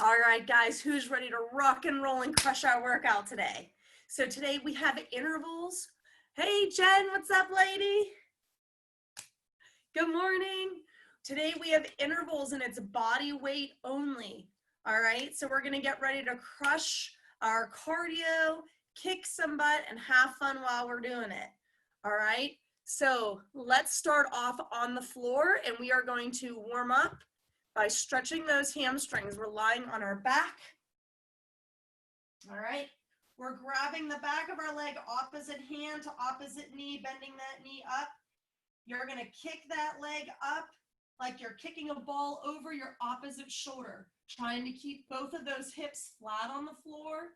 All right, guys, who's ready to rock and roll and crush our workout today? So today we have intervals. Hey, Jen, what's up, lady? Good morning. Today we have intervals and it's body weight only. All right, so we're gonna get ready to crush our cardio, kick some butt, and have fun while we're doing it. All right, so let's start off on the floor and we are going to warm up by stretching those hamstrings. We're lying on our back. All right, we're grabbing the back of our leg, opposite hand to opposite knee, bending that knee up. You're gonna kick that leg up like you're kicking a ball over your opposite shoulder, trying to keep both of those hips flat on the floor.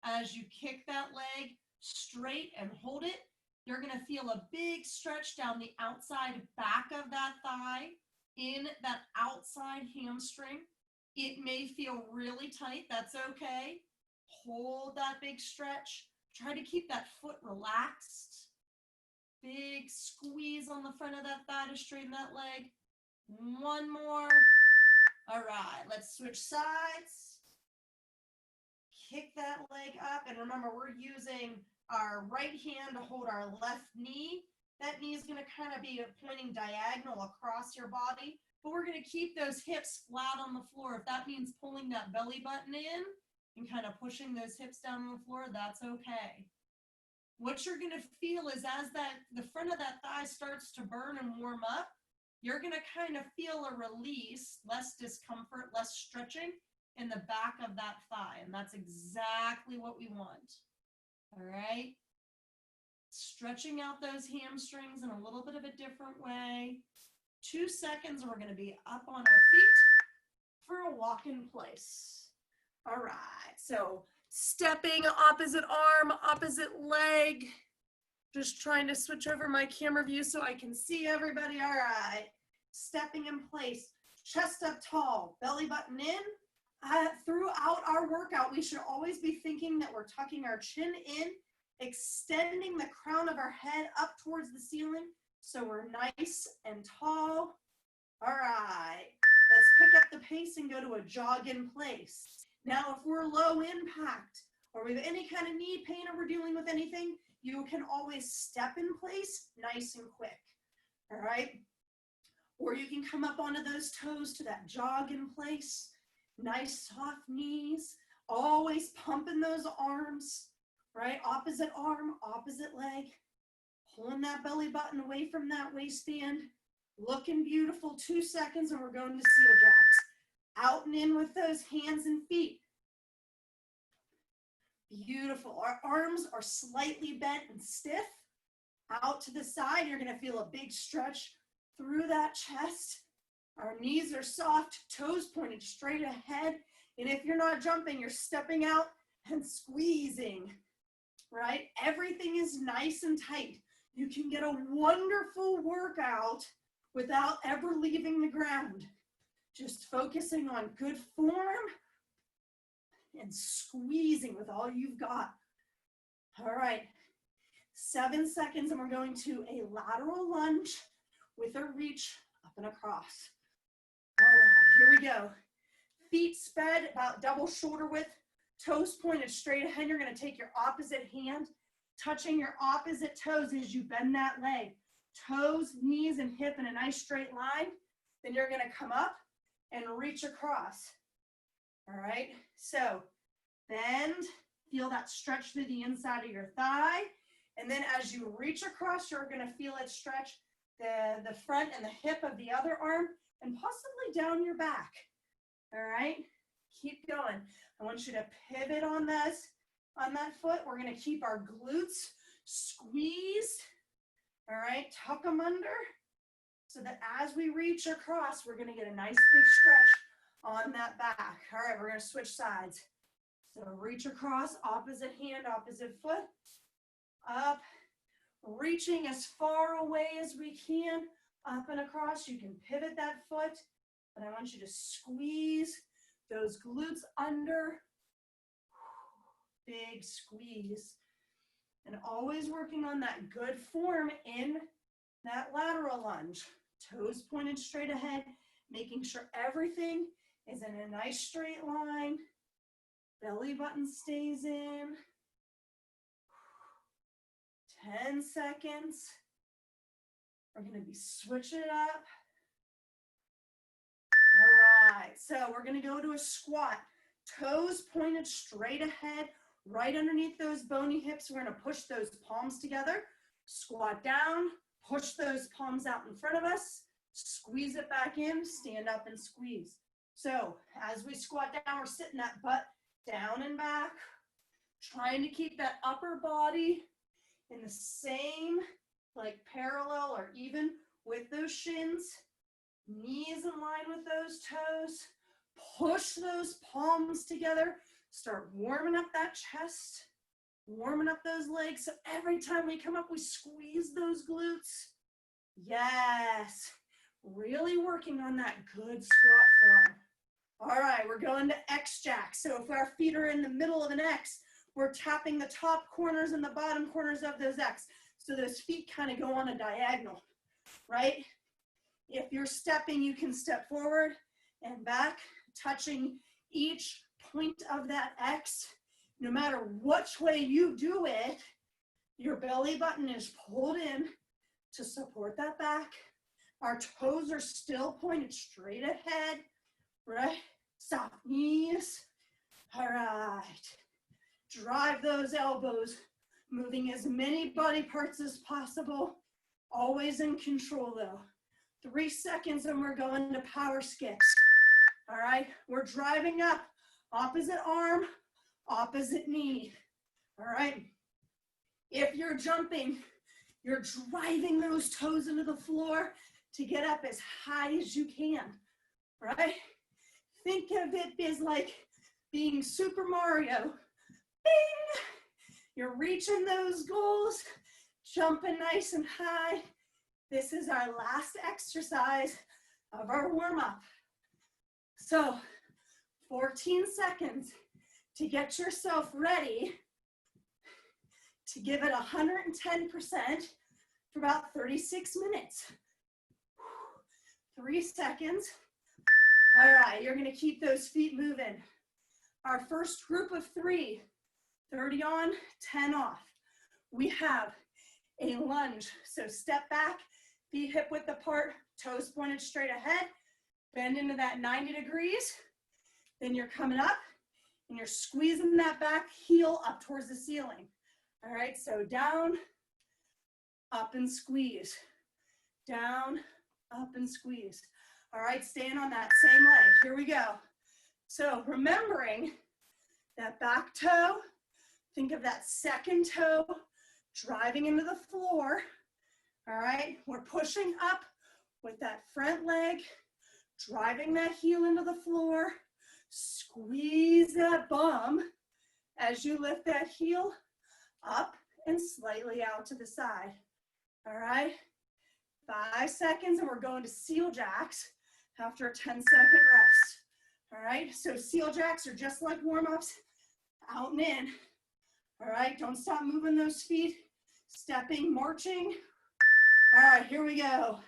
As you kick that leg straight and hold it, you're gonna feel a big stretch down the outside back of that thigh, in that outside hamstring. It may feel really tight, that's okay. Hold that big stretch. Try to keep that foot relaxed. Big squeeze on the front of that thigh to straighten that leg. One more. All right, let's switch sides. Kick that leg up, and remember, we're using our right hand to hold our left knee. That knee is going to kind of be pointing diagonal across your body, but we're going to keep those hips flat on the floor. If that means pulling that belly button in and kind of pushing those hips down on the floor, that's okay. What you're going to feel is as the front of that thigh starts to burn and warm up, you're going to kind of feel a release, less discomfort, less stretching in the back of that thigh, and that's exactly what we want. All right. Stretching out those hamstrings in a little bit of a different way. 2 seconds, and we're going to be up on our feet for a walk in place. All right, so stepping, opposite arm, opposite leg. Just trying to switch over my camera view so I can see everybody. All right, stepping in place, chest up tall, belly button in. Throughout our workout, we should always be thinking that we're tucking our chin in, extending the crown of our head up towards the ceiling so we're nice and tall. All right, let's pick up the pace and go to a jog in place. Now, if we're low impact or we have any kind of knee pain or we're dealing with anything, you can always step in place nice and quick. All right, or you can come up onto those toes to that jog in place. Nice soft knees, always pumping those arms. Right, opposite arm, opposite leg, pulling that belly button away from that waistband, looking beautiful. 2 seconds, and we're going to seal jacks. Out and in with those hands and feet. Beautiful. Our arms are slightly bent and stiff. Out to the side, you're going to feel a big stretch through that chest. Our knees are soft, toes pointed straight ahead. And if you're not jumping, you're stepping out and squeezing. Right? Everything is nice and tight. You can get a wonderful workout without ever leaving the ground. Just focusing on good form and squeezing with all you've got. All right, 7 seconds, and we're going to a lateral lunge with a reach up and across. All right, here we go. Feet spread about double shoulder width. Toes pointed straight ahead. You're going to take your opposite hand, touching your opposite toes as you bend that leg. Toes, knees, and hip in a nice straight line. Then you're going to come up and reach across. All right, so bend, feel that stretch through the inside of your thigh. And then as you reach across, you're going to feel it stretch the front and the hip of the other arm and possibly down your back. All right, keep going. I want you to pivot on that foot. We're going to keep our glutes squeezed. All right, tuck them under so that as we reach across, we're going to get a nice big stretch on that back. All right, we're going to switch sides. So reach across, opposite hand, opposite foot, up, reaching as far away as we can, up and across. You can pivot that foot, but I want you to squeeze those glutes under. Big squeeze. And always working on that good form in that lateral lunge. Toes pointed straight ahead, making sure everything is in a nice straight line. Belly button stays in. 10 seconds. We're going to be switching it up. All right, so we're going to go to a squat. Toes pointed straight ahead, right underneath those bony hips. We're going to push those palms together. Squat down, push those palms out in front of us. Squeeze it back in, stand up and squeeze. So as we squat down, we're sitting that butt down and back, trying to keep that upper body in the same, like parallel or even with those shins. Knees in line with those toes. Push those palms together. Start warming up that chest, warming up those legs. So every time we come up, we squeeze those glutes. Yes. Really working on that good squat form. All right, we're going to X-Jack. So if our feet are in the middle of an X, we're tapping the top corners and the bottom corners of those X. So those feet kind of go on a diagonal, right? If you're stepping, you can step forward and back, touching each point of that X. No matter which way you do it, your belly button is pulled in to support that back. Our toes are still pointed straight ahead, right? Soft knees. All right. Drive those elbows, moving as many body parts as possible. Always in control though. 3 seconds and we're going to power skips. All right, we're driving up, opposite arm, opposite knee. All right, if you're jumping, you're driving those toes into the floor to get up as high as you can, right? Think of it as like being Super Mario. Bing! You're reaching those goals, jumping nice and high. This is our last exercise of our warm-up. So 14 seconds to get yourself ready to give it 110% for about 36 minutes. 3 seconds. All right, you're gonna keep those feet moving. Our first group of 3, 30 on, 10 off. We have a lunge, so step back, feet hip width apart, toes pointed straight ahead, bend into that 90 degrees. Then you're coming up and you're squeezing that back heel up towards the ceiling. All right, so down, up and squeeze. Down, up and squeeze. All right, staying on that same leg. Here we go. So remembering that back toe, think of that second toe driving into the floor. All right, we're pushing up with that front leg, driving that heel into the floor. Squeeze that bum as you lift that heel up and slightly out to the side. All right, 5 seconds and we're going to seal jacks after a 10-second rest. All right, so seal jacks are just like warm-ups, out and in. All right, don't stop moving those feet, stepping, marching. All right, here we go.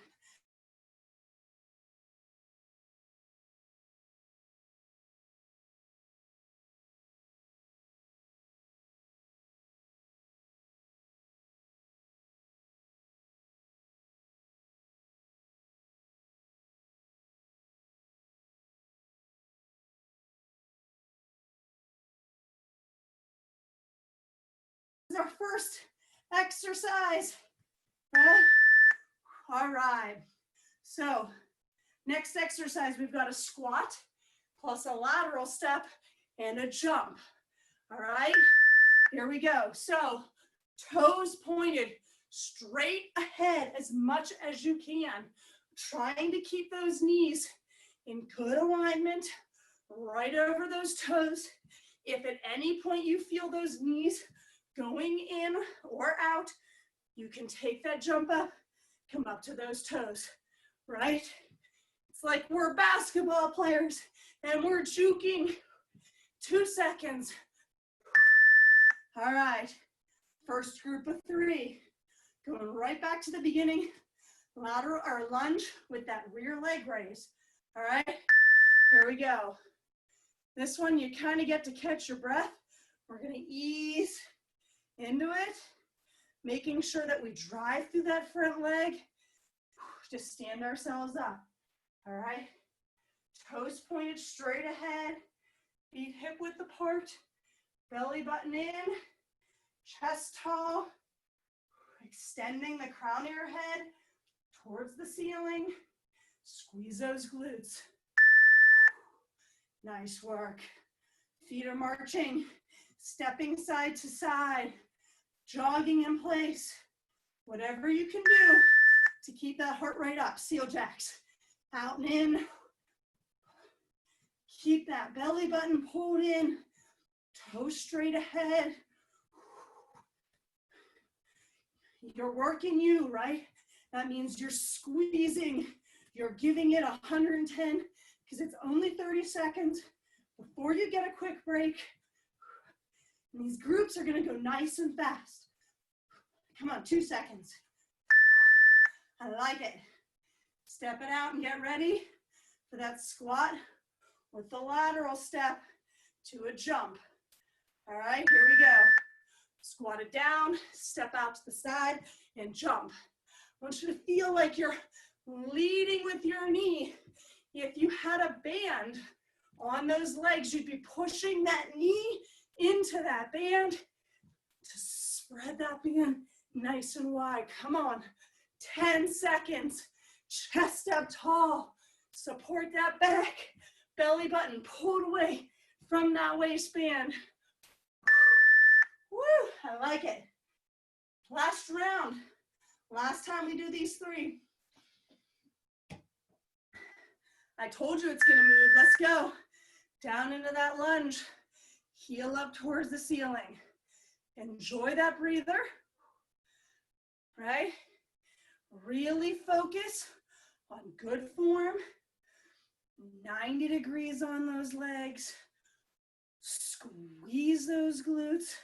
This is our first exercise. All right, so next exercise, we've got a squat plus a lateral step and a jump. All right, here we go. So toes pointed straight ahead as much as you can, trying to keep those knees in good alignment, right over those toes. If at any point you feel those knees going in or out, you can take that jump up, come up to those toes, right? It's like we're basketball players and we're juking. 2 seconds. All right, first group of 3. Going right back to the beginning, lateral or lunge with that rear leg raise. All right, Here we go. This one, you kind of get to catch your breath. We're gonna ease into it, making sure that we drive through that front leg. Just stand ourselves up, all right? Toes pointed straight ahead, feet hip width apart, belly button in, chest tall, extending the crown of your head towards the ceiling. Squeeze those glutes. Nice work. Feet are marching, stepping side to side, jogging in place. Whatever you can do to keep that heart rate up. Seal jacks. Out and in. Keep that belly button pulled in. Toes straight ahead. You're working you, right? That means you're squeezing. You're giving it 110 because it's only 30 seconds before you get a quick break. And these groups are going to go nice and fast. Come on, 2 seconds. I like it. Step it out and get ready for that squat with the lateral step to a jump. All right, here we go. Squat it down, step out to the side, and jump. I want you to feel like you're leading with your knee. If you had a band on those legs, you'd be pushing that knee into that band to spread that band nice and wide. Come on, 10 seconds. Chest up tall. Support that back. Belly button pulled away from that waistband. Woo, I like it. Last round. Last time we do these 3. I told you it's gonna move. Let's go. Down into that lunge. Heel up towards the ceiling. Enjoy that breather, right? Really focus on good form. 90 degrees on those legs. Squeeze those glutes.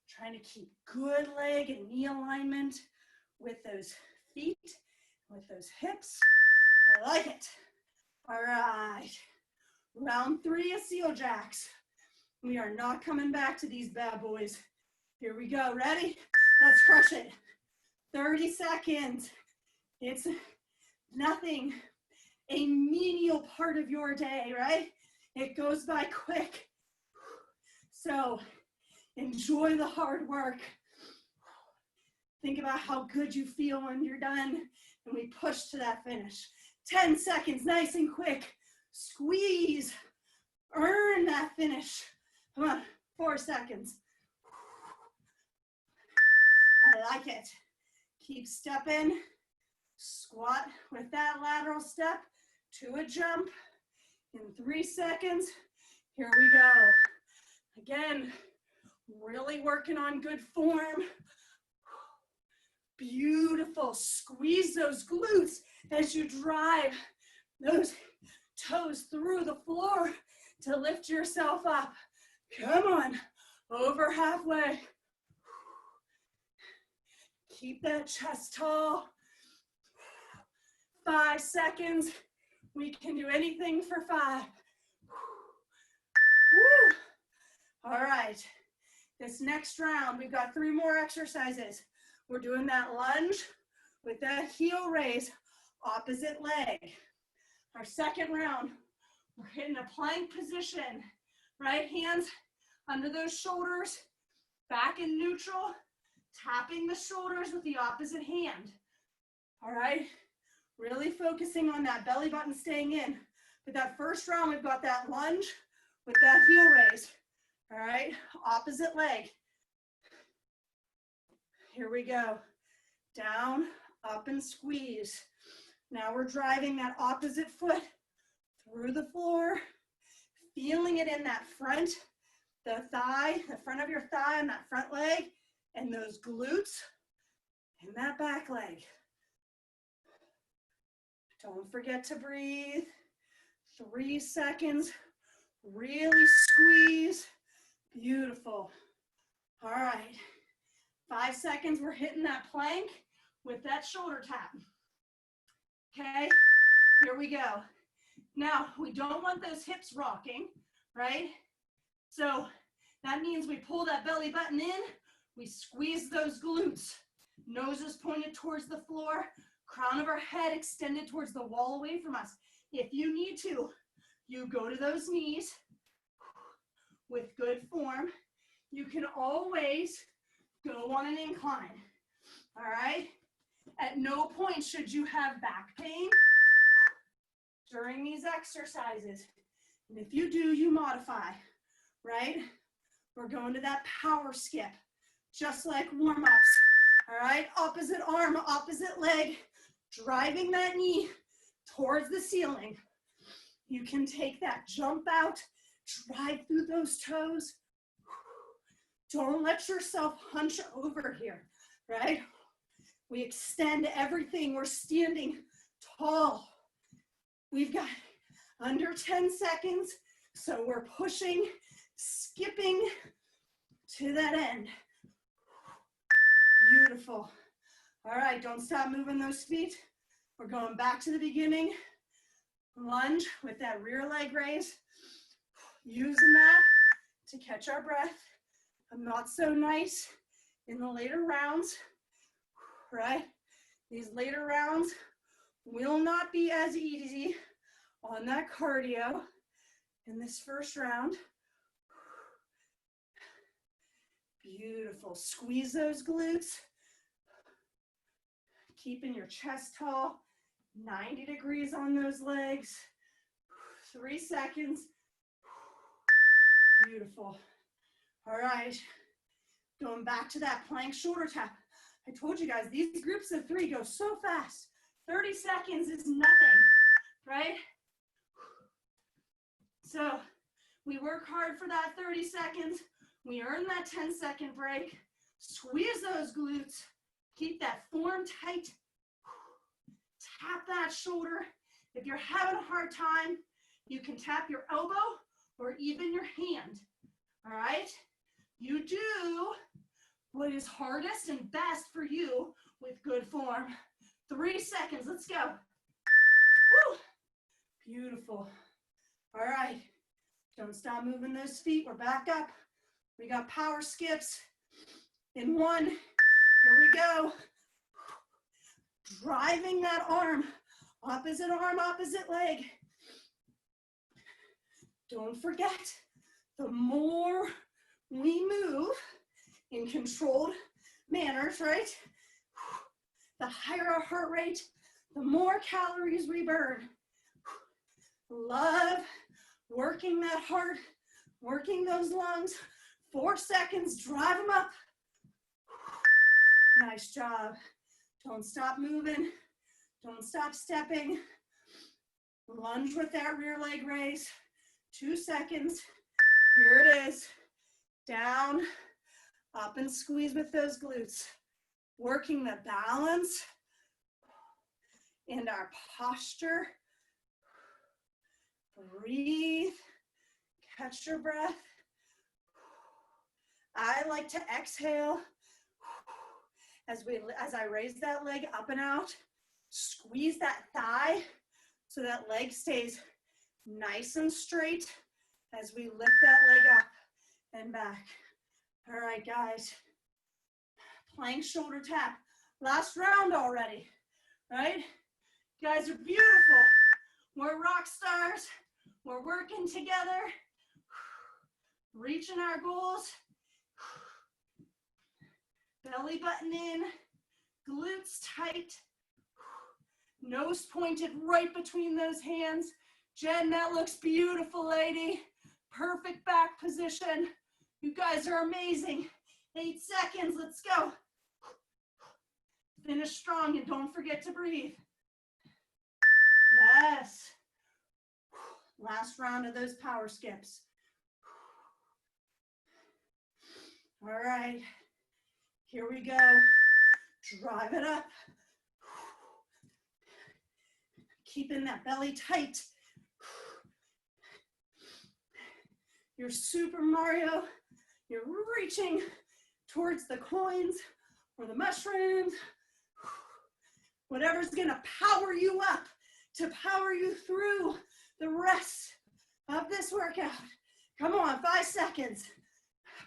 Trying to keep good leg and knee alignment with those feet, with those hips. I like it. All right. Round 3 of Seal Jacks. We are not coming back to these bad boys. Here we go. Ready? Let's crush it. 30 seconds. It's nothing. A menial part of your day, right? It goes by quick. So enjoy the hard work. Think about how good you feel when you're done and we push to that finish. 10 seconds, nice and quick. Squeeze. Earn that finish. Come on, 4 seconds. I like it. Keep stepping. Squat with that lateral step to a jump in 3 seconds. Here we go. Again, really working on good form. Beautiful. Squeeze those glutes as you drive those toes through the floor to lift yourself up. Come on, over halfway. Keep that chest tall. 5 seconds. We can do anything for 5. Woo. All right. This next round, we've got 3 more exercises. We're doing that lunge with that heel raise, opposite leg. Our second round, we're hitting a plank position. Right hands under those shoulders, back in neutral, tapping the shoulders with the opposite hand. All right, really focusing on that belly button staying in. But that first round, we've got that lunge with that heel raise. All right, opposite leg. Here we go. Down, up, and squeeze. Now we're driving that opposite foot through the floor, feeling it in that front, the thigh, the front of your thigh and that front leg, and those glutes and that back leg. Don't forget to breathe. 3 seconds. Really squeeze. Beautiful. All right. 5 seconds. We're hitting that plank with that shoulder tap. Okay. Here we go. Now, we don't want those hips rocking, right? So that means we pull that belly button in, we squeeze those glutes. Nose is pointed towards the floor, crown of our head extended towards the wall away from us. If you need to, you go to those knees with good form. You can always go on an incline, all right? At no point should you have back pain during these exercises. And if you do, you modify, right? We're going to that power skip, just like warm-ups, all right? Opposite arm, opposite leg, driving that knee towards the ceiling. You can take that jump out, drive through those toes. Don't let yourself hunch over here, right? We extend everything. We're standing tall. We've got under 10 seconds, so we're pushing, skipping to that end. Beautiful. All right, don't stop moving those feet. We're going back to the beginning. Lunge with that rear leg raise. Using that to catch our breath. I'm not so nice in the later rounds, right? These later rounds will not be as easy on that cardio in this first round. Beautiful. Squeeze those glutes. Keeping your chest tall. 90 degrees on those legs. 3 seconds. Beautiful. All right. Going back to that plank shoulder tap. I told you guys, these groups of 3 go so fast. 30 seconds is nothing, right? So we work hard for that 30 seconds. We earn that 10-second break. Squeeze those glutes. Keep that form tight. Tap that shoulder. If you're having a hard time, you can tap your elbow or even your hand, all right? You do what is hardest and best for you with good form. 3 seconds, let's go. Woo. Beautiful. All right, don't stop moving those feet. We're back up. We got power skips in 1. Here we go. Driving that arm, opposite leg. Don't forget, the more we move in controlled manners, right? The higher our heart rate, the more calories we burn. Love working that heart, working those lungs. 4 seconds, drive them up. Nice job. Don't stop moving. Don't stop stepping. Lunge with that rear leg raise. 2 seconds. Here it is. Down, up and squeeze with those glutes. Working the balance and our posture. Breathe. Catch your breath. I like to exhale as I raise that leg up and out. Squeeze that thigh so that leg stays nice and straight as we lift that leg up and back. All right, guys. Plank shoulder tap. Last round already, right? You guys are beautiful. We're rock stars. We're working together. Reaching our goals. Belly button in, glutes tight, nose pointed right between those hands. Jen, that looks beautiful, lady. Perfect back position. You guys are amazing. 8 seconds, let's go. Finish strong and don't forget to breathe. Yes. Last round of those power skips. All right. Here we go. Drive it up. Keeping that belly tight. You're Super Mario. You're reaching towards the coins or the mushrooms. Whatever's gonna power you up to power you through the rest of this workout. Come on, 5 seconds.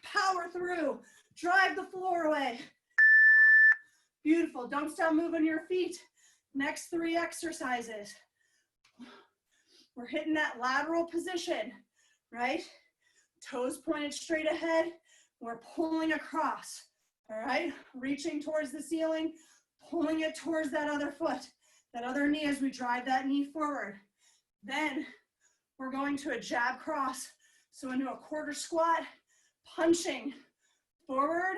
Power through. Drive the floor away. Beautiful. Don't stop moving your feet. Next 3 exercises. We're hitting that lateral position, right? Toes pointed straight ahead. We're pulling across, all right? Reaching towards the ceiling, pulling it towards that other foot, that other knee as we drive that knee forward. Then we're going to a jab cross. So into a quarter squat, punching forward,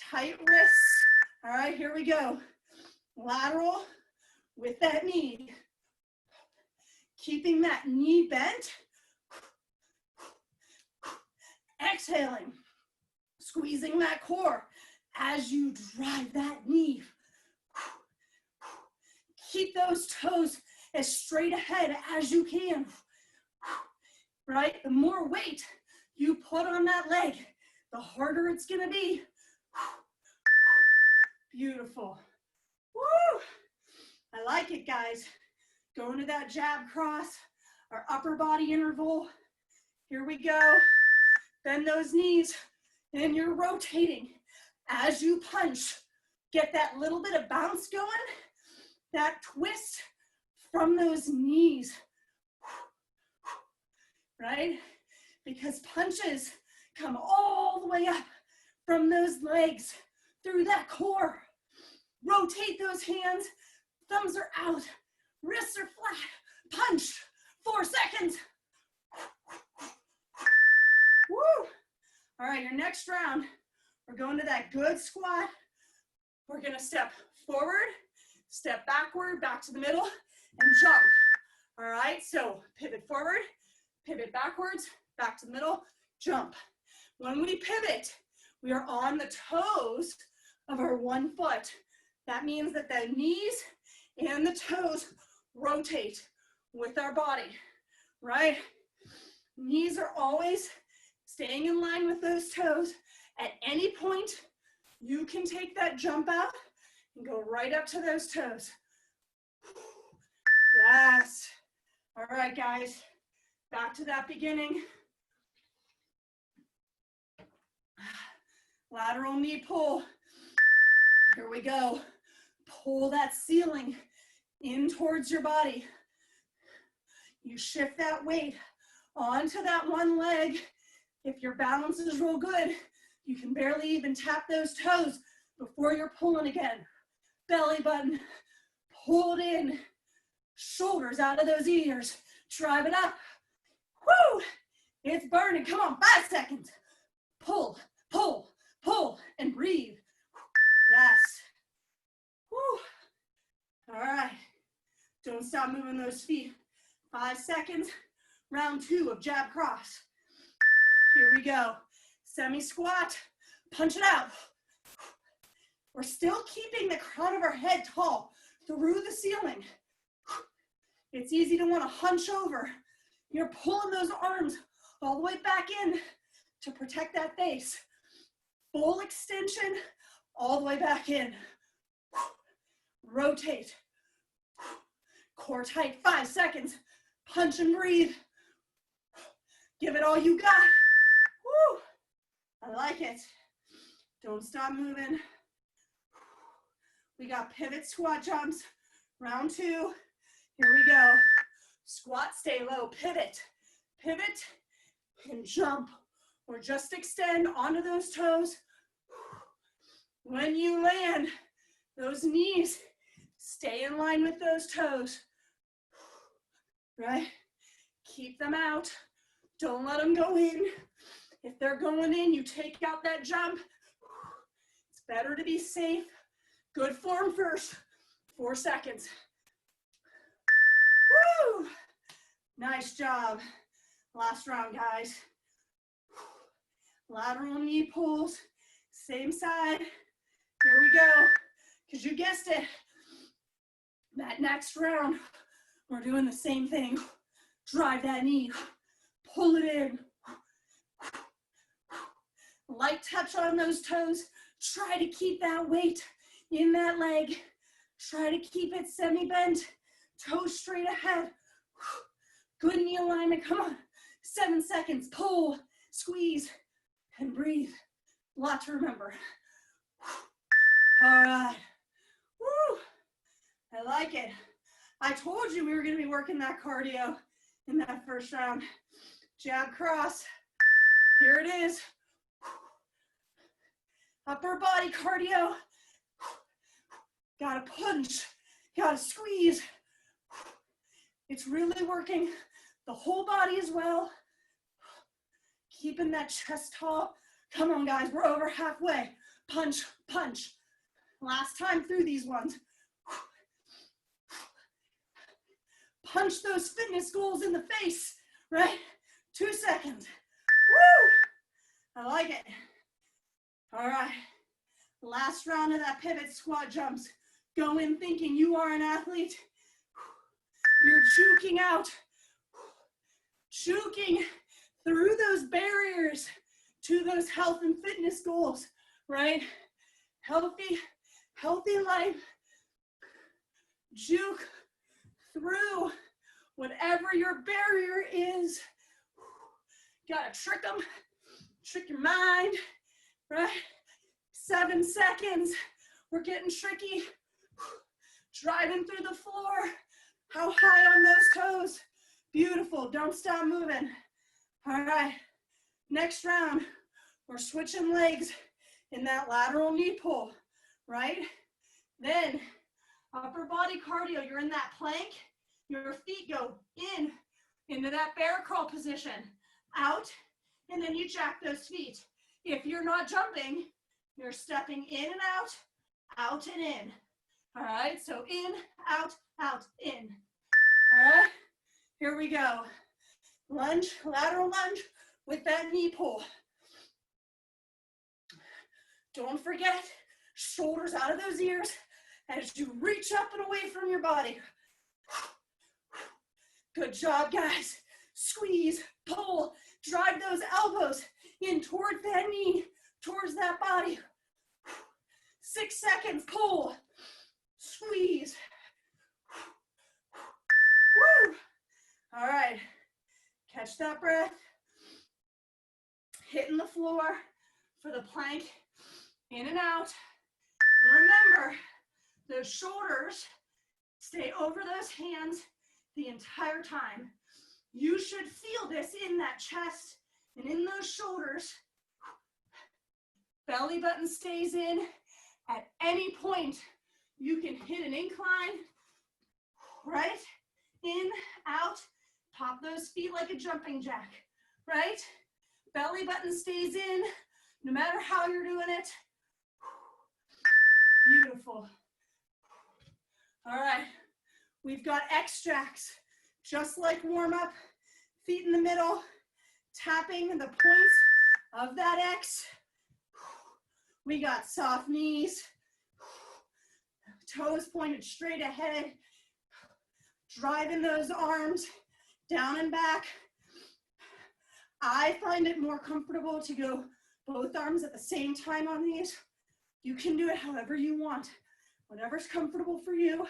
tight wrists. All right, here we go. Lateral with that knee. Keeping that knee bent. Exhaling, squeezing that core as you drive that knee. Keep those toes as straight ahead as you can. Right? The more weight you put on that leg, the harder it's gonna be. Beautiful. Woo! I like it, guys. Going to that jab cross, our upper body interval. Here we go. Bend those knees, and you're rotating as you punch. Get that little bit of bounce going, that twist from those knees, right? Because punches come all the way up from those legs through that core. Rotate those hands, thumbs are out, wrists are flat, punch, 4 seconds. Woo! All right, your next round, we're going to that good squat. We're gonna step forward, step backward, back to the middle, and jump. All right, so pivot forward, pivot backwards, back to the middle, jump. When we pivot, we are on the toes of our one foot. That means that the knees and the toes rotate with our body, right? Knees are always staying in line with those toes. At any point, you can take that jump out and go right up to those toes. Yes. All right, guys, back to that beginning. Lateral knee pull. Here we go. Pull that ceiling in towards your body. You shift that weight onto that one leg. If your balance is real good, you can barely even tap those toes before you're pulling again. Belly button, pull it in. Shoulders out of those ears. Drive it up. Woo! It's burning. Come on, 5 seconds. Pull, pull, pull, and breathe. Yes. Woo. All right. Don't stop moving those feet. 5 seconds. Round 2 of jab cross. Here we go. Semi-squat. Punch it out. We're still keeping the crown of our head tall through the ceiling. It's easy to want to hunch over. You're pulling those arms all the way back in to protect that face. Full extension all the way back in. Rotate. Core tight, 5 seconds. Punch and breathe. Give it all you got. Woo! I like it. Don't stop moving. We got pivot squat jumps. Round 2. Here we go. Squat, stay low, pivot. Pivot and jump. Or just extend onto those toes. When you land, those knees stay in line with those toes. Right? Keep them out. Don't let them go in. If they're going in, you take out that jump. It's better to be safe. Good form first. 4 seconds. Woo! Nice job. Last round, guys. Lateral knee pulls. Same side. Here we go. Because you guessed it. That next round, we're doing the same thing. Drive that knee. Pull it in. Light touch on those toes. Try to keep that weight in that leg. Try to keep it semi-bent Toes straight ahead. Good knee alignment, come on. 7 seconds, pull, squeeze, and breathe. A lot to remember. All right. Woo. I like it. I told you we were gonna be working that cardio in that first round. Jab cross. Here it is. Upper body cardio. Gotta punch, gotta squeeze. It's really working the whole body as well. Keeping that chest tall. Come on, guys, we're over halfway. Punch, punch. Last time through these ones. Punch those fitness goals in the face, right? 2 seconds. Woo! I like it. All right. Last round of that pivot squat jumps. Go in thinking you are an athlete. You're juking out. Juking through those barriers to those health and fitness goals, right? Healthy life. Juke through whatever your barrier is. Gotta trick them, trick your mind, right? 7 seconds. We're getting tricky. Driving through the floor. How high on those toes? Beautiful. Don't stop moving. All right. Next round, we're switching legs in that lateral knee pull, right? Then upper body cardio. You're in that plank. Your feet go in into that bear crawl position. Out, and then you jack those feet. If you're not jumping, you're stepping in and out and in. All right, so in, out, in. All right, here we go. Lunge, lateral lunge with that knee pull. Don't forget, shoulders out of those ears as you reach up and away from your body. Good job, guys. Squeeze, pull, drive those elbows in towards that knee, towards that body. 6 seconds, pull, squeeze. Woo! All right, catch that breath. Hitting the floor for the plank, in and out. Remember, those shoulders stay over those hands the entire time. You should feel this in that chest and in those shoulders. Belly button stays in. At any point, you can hit an incline, right? In, out, pop those feet like a jumping jack, right? Belly button stays in, no matter how you're doing it. Beautiful. All right, we've got extracts, just like warm up, feet in the middle, tapping the points of that X. We got soft knees, toes pointed straight ahead, driving those arms down and back. I find it more comfortable to go both arms at the same time on these. You can do it however you want, whatever's comfortable for you.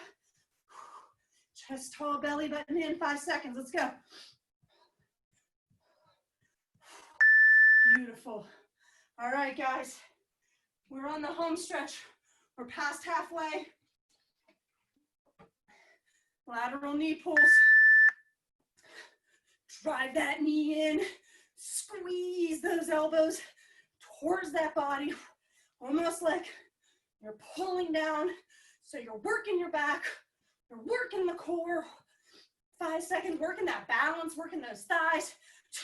Chest tall, belly button in, 5 seconds, let's go. Beautiful. All right, guys, we're on the home stretch. We're past halfway. Lateral knee pulls. Drive that knee in. Squeeze those elbows towards that body. Almost like you're pulling down. So you're working your back. You're working the core. 5 seconds, working that balance, working those thighs.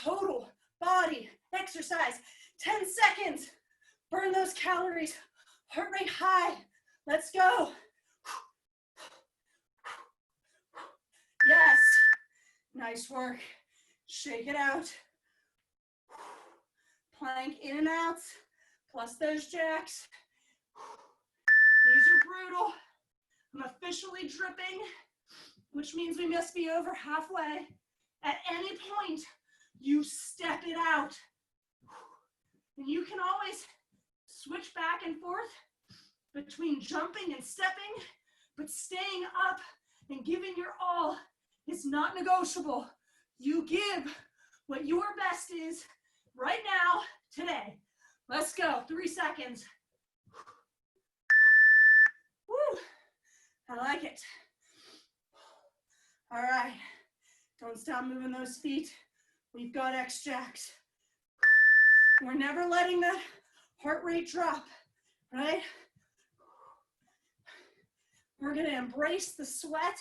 Total body exercise. 10 seconds. Burn those calories. Heart rate high. Let's go. Yes. Nice work. Shake it out. Plank in and out, plus those jacks. These are brutal. I'm officially dripping, which means we must be over halfway. At any point, you step it out. And you can always switch back and forth between jumping and stepping, but staying up and giving your all is not negotiable. You give what your best is right now, today. Let's go, 3 seconds. Woo, I like it. All right, don't stop moving those feet. We've got X-Jacks. We're never letting the heart rate drop, right? We're gonna embrace the sweat.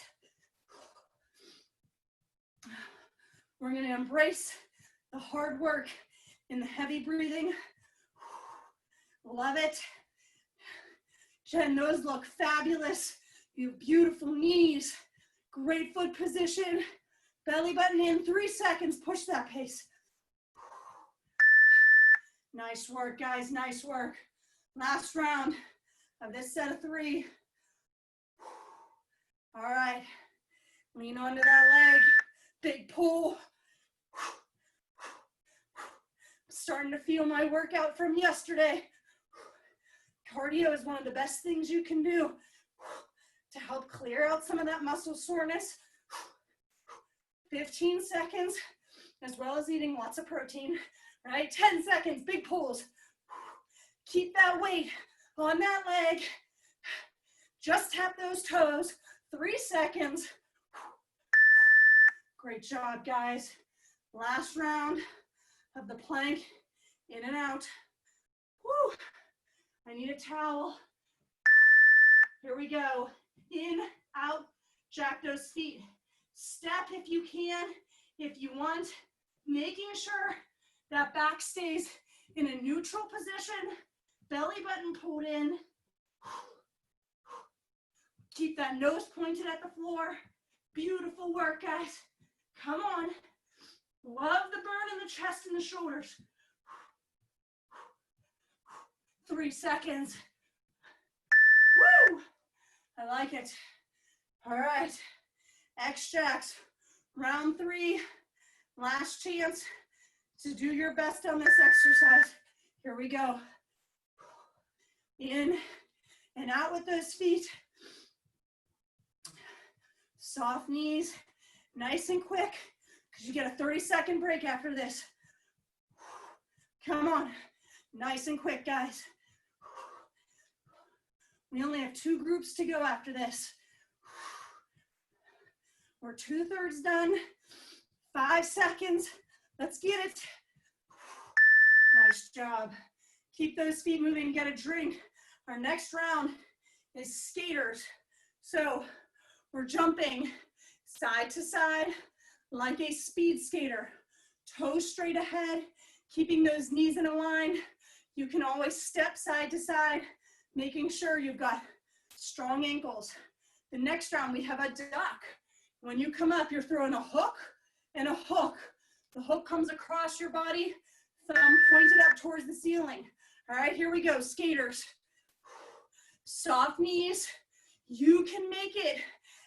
We're gonna embrace the hard work and the heavy breathing. Love it. Jen, those look fabulous. You have beautiful knees, great foot position, belly button in, 3 seconds, push that pace. Nice work, guys, nice work. Last round of this set of 3. All right, lean onto that leg, big pull. Starting to feel my workout from yesterday. Cardio is one of the best things you can do to help clear out some of that muscle soreness. 15 seconds, as well as eating lots of protein, right? 10 seconds, big pulls. Keep that weight on that leg. Just tap those toes. 3 seconds. Great job, guys. Last round of the plank, in and out. Woo. I need a towel. Here we go. In, out, jack those feet. Step if you can, if you want, making sure that back stays in a neutral position, belly button pulled in. Keep that nose pointed at the floor. Beautiful work, guys. Come on. Love the burn in the chest and the shoulders. 3 seconds. Woo! I like it. All right. X-Jacks, round 3. Last chance to do your best on this exercise. Here we go. In and out with those feet. Soft knees, nice and quick, because you get a 30-second break after this. Come on, nice and quick, guys. We only have 2 groups to go after this. We're 2/3 done. 5 seconds. Let's get it. Nice job. Keep those feet moving. Get a drink. Our next round is skaters. So we're jumping side to side like a speed skater. Toes straight ahead, keeping those knees in a line. You can always step side to side, making sure you've got strong ankles. The next round, we have a duck. When you come up, you're throwing a hook and a hook. The hook comes across your body, thumb pointed up towards the ceiling. All right, here we go, skaters. Soft knees. You can make it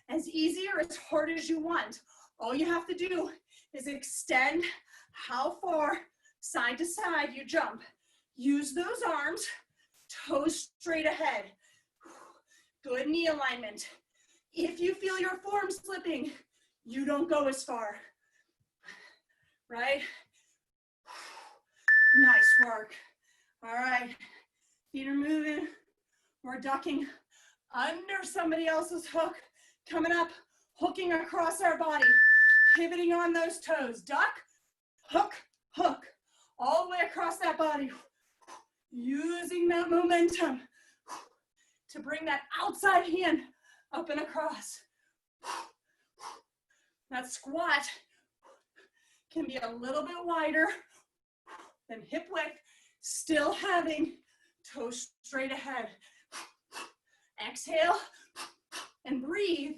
as easy or as hard as you want. All you have to do is extend how far side to side you jump. Use those arms, toes straight ahead. Good knee alignment. If you feel your form slipping, you don't go as far, right? Nice work. All right, feet are moving. We're ducking under somebody else's hook, coming up, hooking across our body, pivoting on those toes. Duck, hook, hook, all the way across that body. Using that momentum to bring that outside hand up and across. That squat can be a little bit wider than hip width, still having toes straight ahead. Exhale and breathe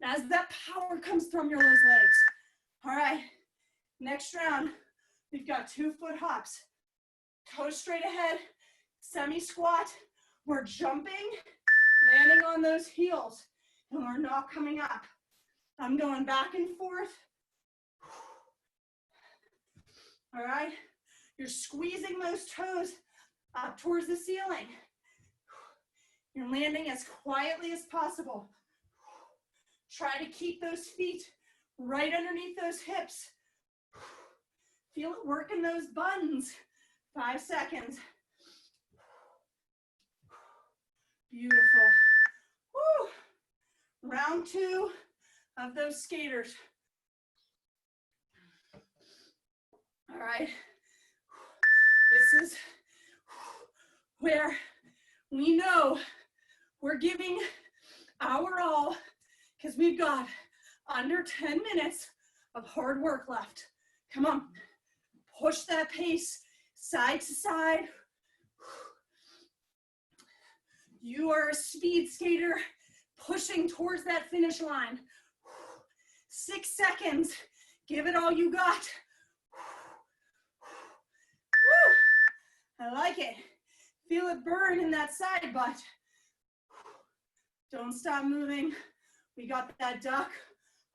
as that power comes from those legs. All right, next round, we've got 2-foot hops. Toes straight ahead, semi-squat. We're jumping, landing on those heels, and we're not coming up. I'm going back and forth. All right, you're squeezing those toes up towards the ceiling. You're landing as quietly as possible. Try to keep those feet right underneath those hips. Feel it working those buttons. 5 seconds. Beautiful. Woo. Round 2 of those skaters. All right. This is where we know we're giving our all because we've got under 10 minutes of hard work left. Come on. Push that pace side to side. You are a speed skater pushing towards that finish line. 6 seconds. Give it all you got. Woo. I like it. Feel it burn in that side butt. Don't stop moving. We got that duck.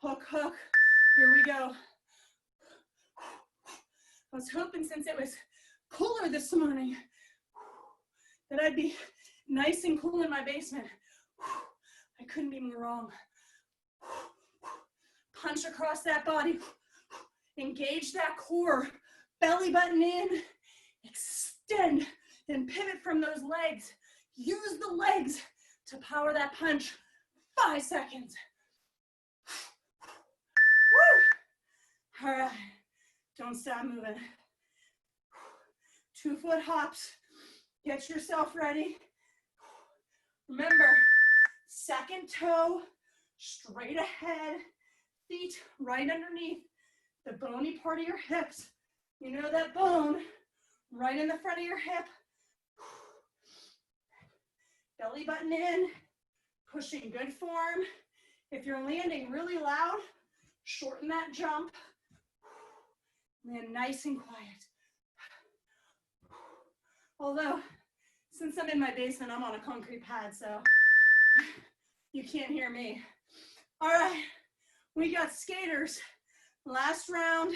Hook, hook. Here we go. I was hoping since it was cooler this morning that I'd be nice and cool in my basement. I couldn't be more wrong. Punch across that body. Engage that core. Belly button in. Extend. Then pivot from those legs. Use the legs to power that punch. 5 seconds. Woo! All right. Don't stop moving. 2-foot hops. Get yourself ready. Remember, second toe straight ahead. Feet right underneath the bony part of your hips. You know that bone right in the front of your hip. Belly button in. Pushing good form. If you're landing really loud, shorten that jump. Land nice and quiet. Although, since I'm in my basement, I'm on a concrete pad, so you can't hear me. All right, we got skaters. Last round,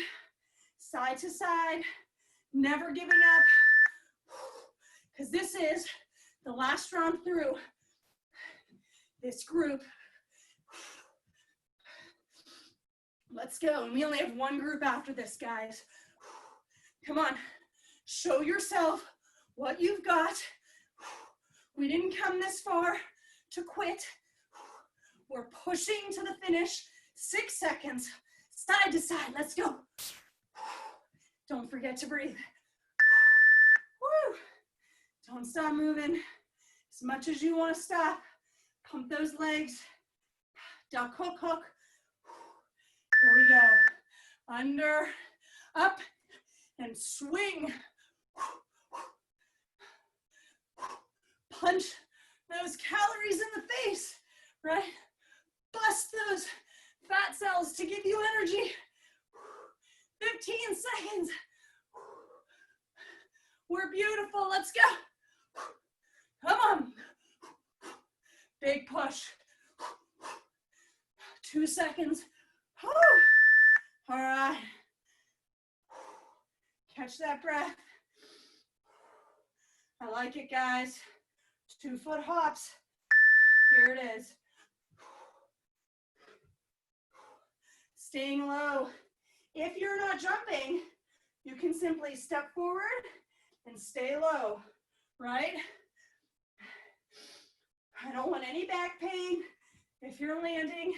side to side, never giving up, because this is the last round through this group. Let's go. And we only have one group after this, guys. Come on. Show yourself what you've got. We didn't come this far to quit. We're pushing to the finish. 6 seconds. Side to side. Let's go. Don't forget to breathe. Woo. Don't stop moving. As much as you want to stop. Pump those legs. Duck, hook, hook. Here we go. Under, up, and swing. Punch those calories in the face, right? Bust those fat cells to give you energy. 15 seconds. We're beautiful. Let's go. Come on. Big push. 2 seconds. All right. Catch that breath. I like it, guys. 2-foot hops. Here it is. Staying low. If you're not jumping, you can simply step forward and stay low, right? I don't want any back pain. If you're landing,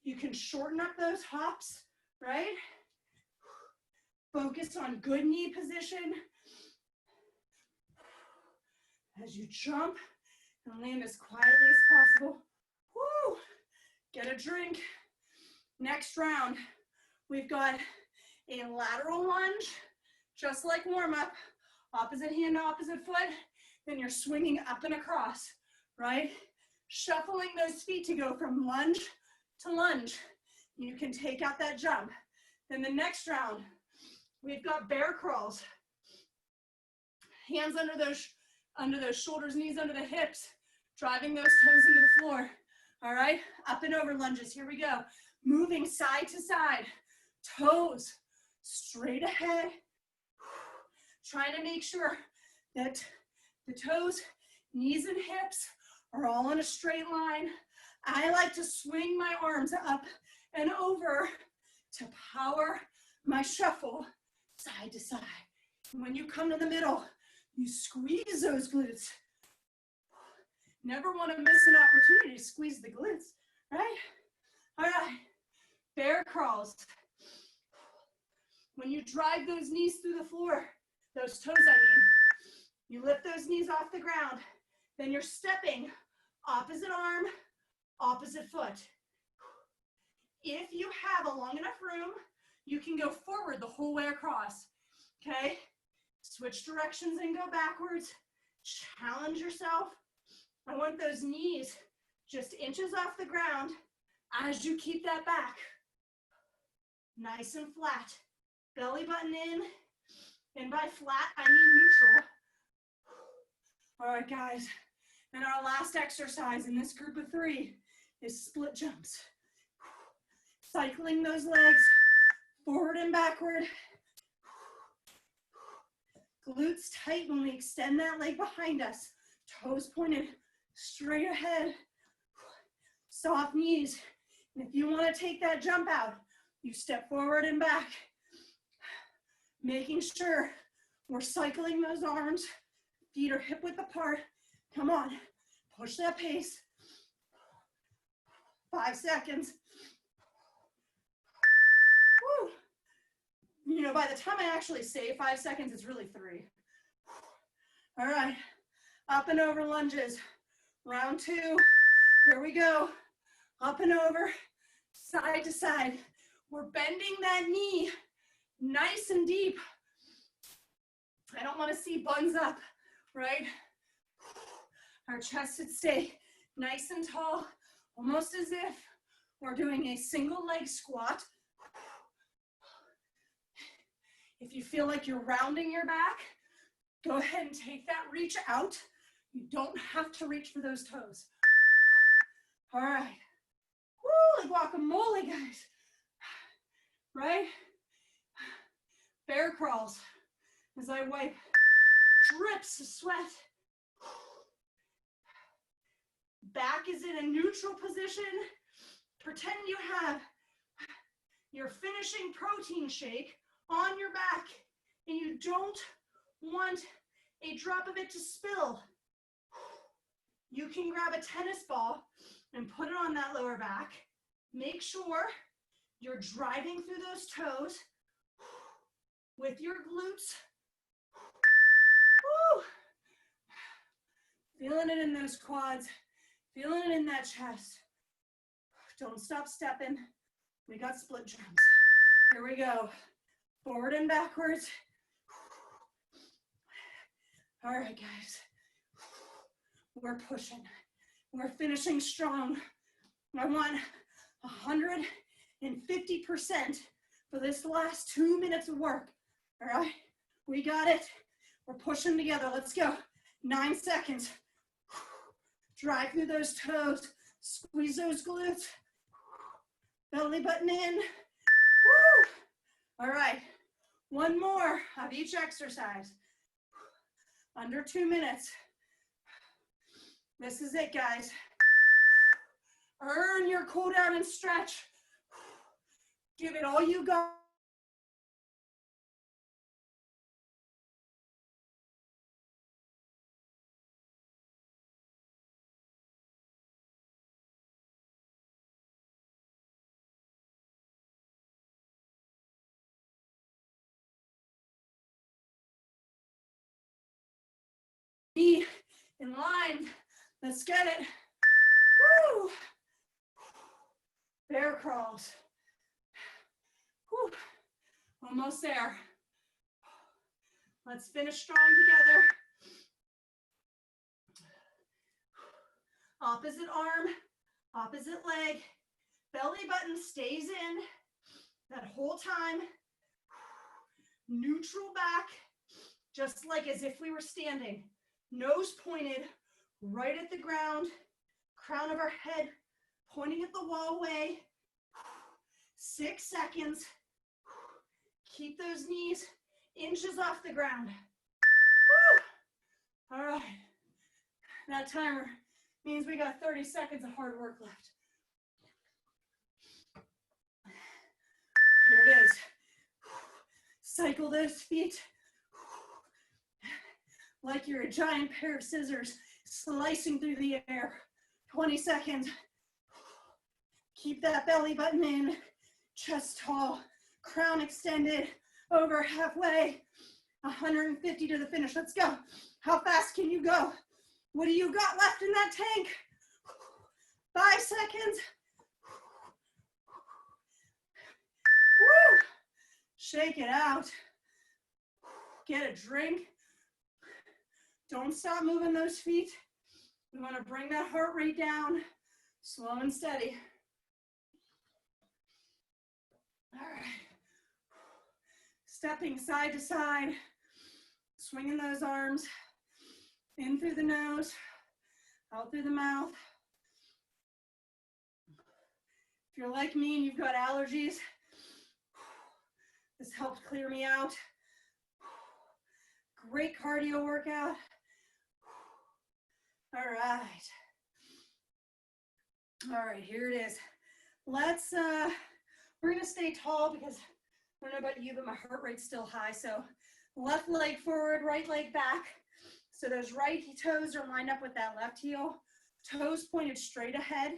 you can shorten up those hops, right? Focus on good knee position. As you jump and land as quietly as possible. Woo! Get a drink. Next round, we've got a lateral lunge, just like warm up. Opposite hand to opposite foot. Then you're swinging up and across, right? Shuffling those feet to go from lunge to lunge. You can take out that jump. Then the next round, we've got bear crawls. Hands under those shoulders, knees under the hips, driving those toes into the floor. All right, up and over lunges. Here we go. Moving side to side, toes straight ahead. Trying to make sure that the toes, knees and hips are all in a straight line. I like to swing my arms up and over to power my shuffle side to side. And when you come to the middle, you squeeze those glutes. Never want to miss an opportunity to squeeze the glutes, right? All right, bear crawls. When you drive those knees through the floor, those toes I mean, you lift those knees off the ground, then you're stepping opposite arm, opposite foot. If you have a long enough room, you can go forward the whole way across, okay? Switch directions and go backwards. Challenge yourself. I want those knees just inches off the ground as you keep that back. Nice and flat. Belly button in. And by flat, I mean neutral. All right, guys. And our last exercise in this group of 3 is split jumps. Cycling those legs forward and backward. Glutes tight when we extend that leg behind us. Toes pointed straight ahead. Soft knees. And if you want to take that jump out, you step forward and back. Making sure we're cycling those arms. Feet are hip width apart. Come on, push that pace. 5 seconds. Woo. You know, by the time I actually say 5 seconds, it's really 3. All right, up and over lunges. Round 2, here we go. Up and over, side to side. We're bending that knee nice and deep. I don't want to see buns up, right? Our chest should stay nice and tall, almost as if we're doing a single leg squat. If you feel like you're rounding your back, go ahead and take that reach out. You don't have to reach for those toes. All right. Woo, like guacamole, guys. Right? Bear crawls as I wipe drips of sweat. Back is in a neutral position. Pretend you have your finishing protein shake on your back and you don't want a drop of it to spill. You can grab a tennis ball and put it on that lower back. Make sure you're driving through those toes with your glutes. Woo. Feeling it in those quads, feeling it in that chest. Don't stop stepping. We got split jumps. Here we go. Forward and backwards. All right, guys. We're pushing. We're finishing strong. I want 150% for this last 2 minutes of work. All right, we got it. We're pushing together. Let's go. 9 seconds. Drive through those toes. Squeeze those glutes. Belly button in. Woo! All right, one more of each exercise. Under 2 minutes. This is it, guys. Earn your cool down and stretch. Give it all you got. Be in line. Let's get it. Woo! Bear crawls. Woo. Almost there. Let's finish strong together. Opposite arm, opposite leg. Belly button stays in that whole time. Neutral back, just like as if we were standing. Nose pointed right at the ground. Crown of our head pointing at the wallway. 6 seconds. Keep those knees inches off the ground. Woo! All right. That timer means we got 30 seconds of hard work left. toes. Cycle those feet like you're a giant pair of scissors slicing through the air. 20 seconds. Keep that belly button in, chest tall, crown extended, over halfway. 150 to the finish. Let's go. How fast can you go? What do you got left in that tank? 5 seconds. Woo. Shake it out. Get a drink. Don't stop moving those feet. We want to bring that heart rate down, slow and steady. All right. Stepping side to side, swinging those arms in through the nose, out through the mouth. If you're like me and you've got allergies, this helped clear me out. Great cardio workout. All right. All right, here it is. Let's, we're gonna stay tall because I don't know about you, but my heart rate's still high. So left leg forward, right leg back. So those right toes are lined up with that left heel. Toes pointed straight ahead.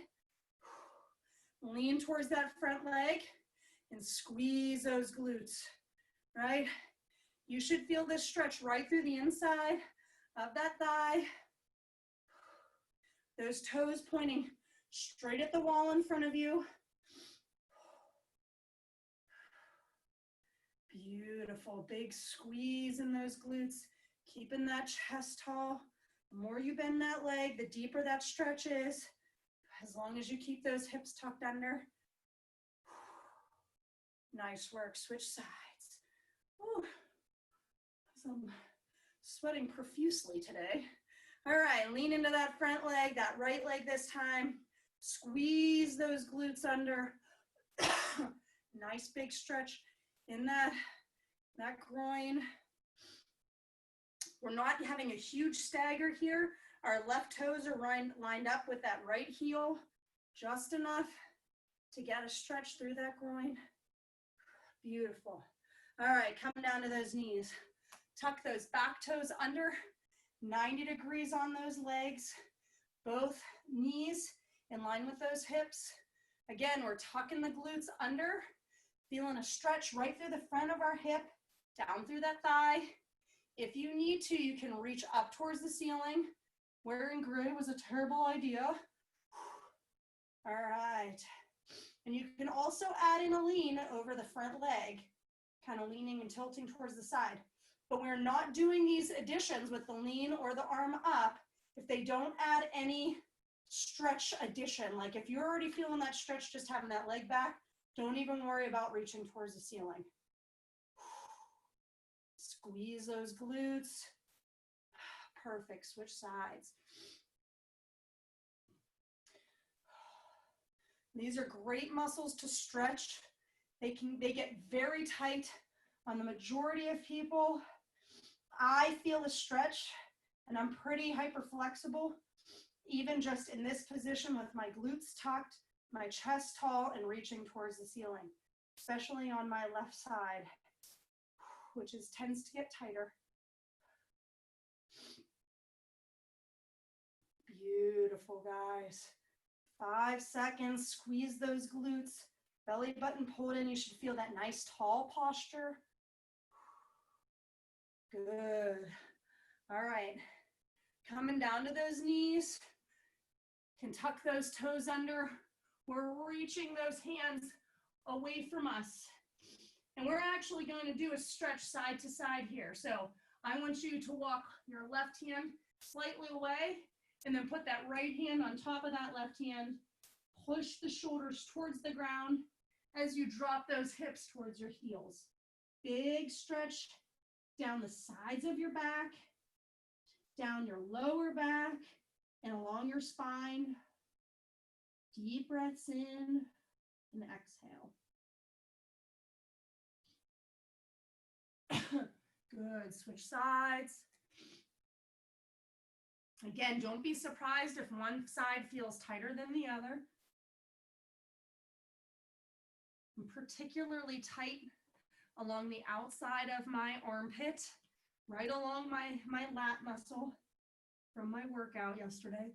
Lean towards that front leg and squeeze those glutes, right? You should feel this stretch right through the inside of that thigh. Those toes pointing straight at the wall in front of you. Beautiful, big squeeze in those glutes, keeping that chest tall. The more you bend that leg, the deeper that stretch is, as long as you keep those hips tucked under. Nice work, switch sides. Whew. I'm sweating profusely today. All right, lean into that front leg, that right leg this time. Squeeze those glutes under. Nice big stretch in that groin. We're not having a huge stagger here. Our left toes are lined up with that right heel, just enough to get a stretch through that groin. Beautiful. All right, come down to those knees. Tuck those back toes under, 90 degrees on those legs, both knees in line with those hips. Again, we're tucking the glutes under, feeling a stretch right through the front of our hip, down through that thigh. If you need to, you can reach up towards the ceiling. Wearing grid was a terrible idea. All right. And you can also add in a lean over the front leg, kind of leaning and tilting towards the side. But we're not doing these additions with the lean or the arm up if they don't add any stretch addition. Like if you're already feeling that stretch, just having that leg back, don't even worry about reaching towards the ceiling. Squeeze those glutes. Perfect, switch sides. These are great muscles to stretch. They get very tight on the majority of people. I feel a stretch and I'm pretty hyperflexible, even just in this position with my glutes tucked, my chest tall and reaching towards the ceiling, especially on my left side, which tends to get tighter. Beautiful, guys. 5 seconds, squeeze those glutes, belly button pulled in. You should feel that nice tall posture. Good. All right. Coming down to those knees. Can tuck those toes under. We're reaching those hands away from us. And we're actually going to do a stretch side to side here. So I want you to walk your left hand slightly away and then put that right hand on top of that left hand. Push the shoulders towards the ground as you drop those hips towards your heels. Big stretch down the sides of your back, down your lower back, and along your spine. Deep breaths in and exhale. Good, switch sides. Again, don't be surprised if one side feels tighter than the other. I'm particularly tight along the outside of my armpit, right along my lat muscle from my workout yesterday.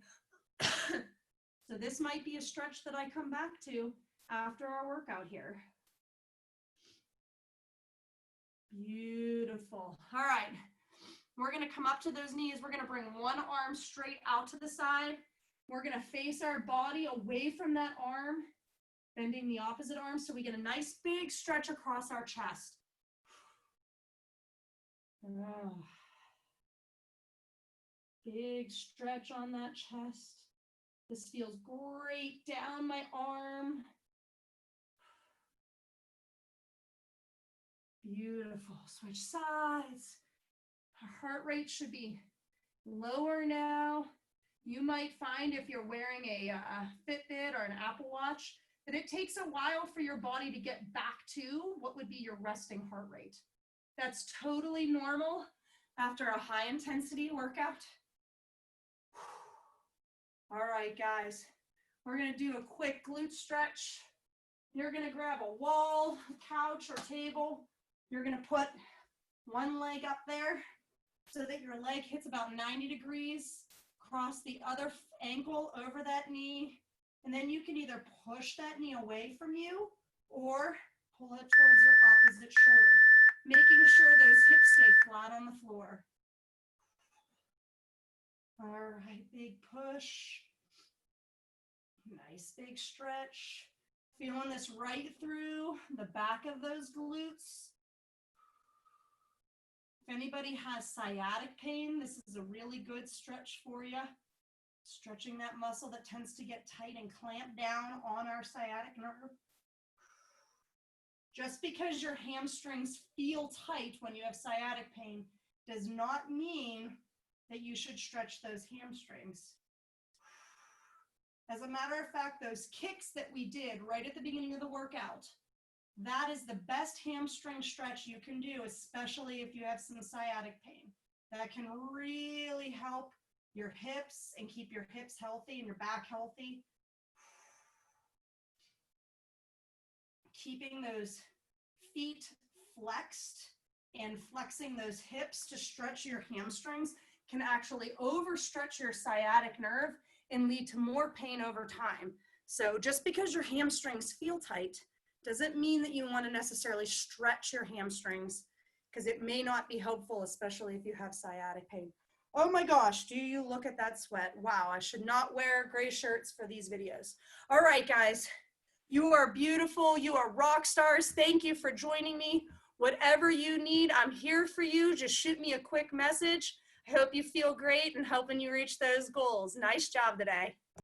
So this might be a stretch that I come back to after our workout here. Beautiful. All right. We're going to come up to those knees. We're going to bring one arm straight out to the side. We're going to face our body away from that arm, bending the opposite arm so we get a nice big stretch across our chest. Oh. Big stretch on that chest. This feels great down my arm. Beautiful. Switch sides. Our heart rate should be lower now. You might find if you're wearing a Fitbit or an Apple Watch that it takes a while for your body to get back to what would be your resting heart rate. That's totally normal after a high intensity workout. All right, guys, we're gonna do a quick glute stretch. You're gonna grab a wall, a couch, or table. You're gonna put one leg up there so that your leg hits about 90 degrees. Cross the other ankle over that knee, and then you can either push that knee away from you or pull it towards your opposite shoulder, making sure those hips stay flat on the floor. All right, big push. Nice big stretch. Feeling this right through the back of those glutes. If anybody has sciatic pain, this is a really good stretch for you. Stretching that muscle that tends to get tight and clamp down on our sciatic nerve. Just because your hamstrings feel tight when you have sciatic pain does not mean that you should stretch those hamstrings. As a matter of fact, those kicks that we did right at the beginning of the workout, that is the best hamstring stretch you can do, especially if you have some sciatic pain. That can really help your hips and keep your hips healthy and your back healthy. Keeping those feet flexed and flexing those hips to stretch your hamstrings can actually overstretch your sciatic nerve and lead to more pain over time. So just because your hamstrings feel tight doesn't mean that you want to necessarily stretch your hamstrings, because it may not be helpful, especially if you have sciatic pain. Oh my gosh, do you look at that sweat? Wow, I should not wear gray shirts for these videos. All right, guys, you are beautiful. You are rock stars. Thank you for joining me. Whatever you need, I'm here for you. Just shoot me a quick message. I hope you feel great and helping you reach those goals. Nice job today.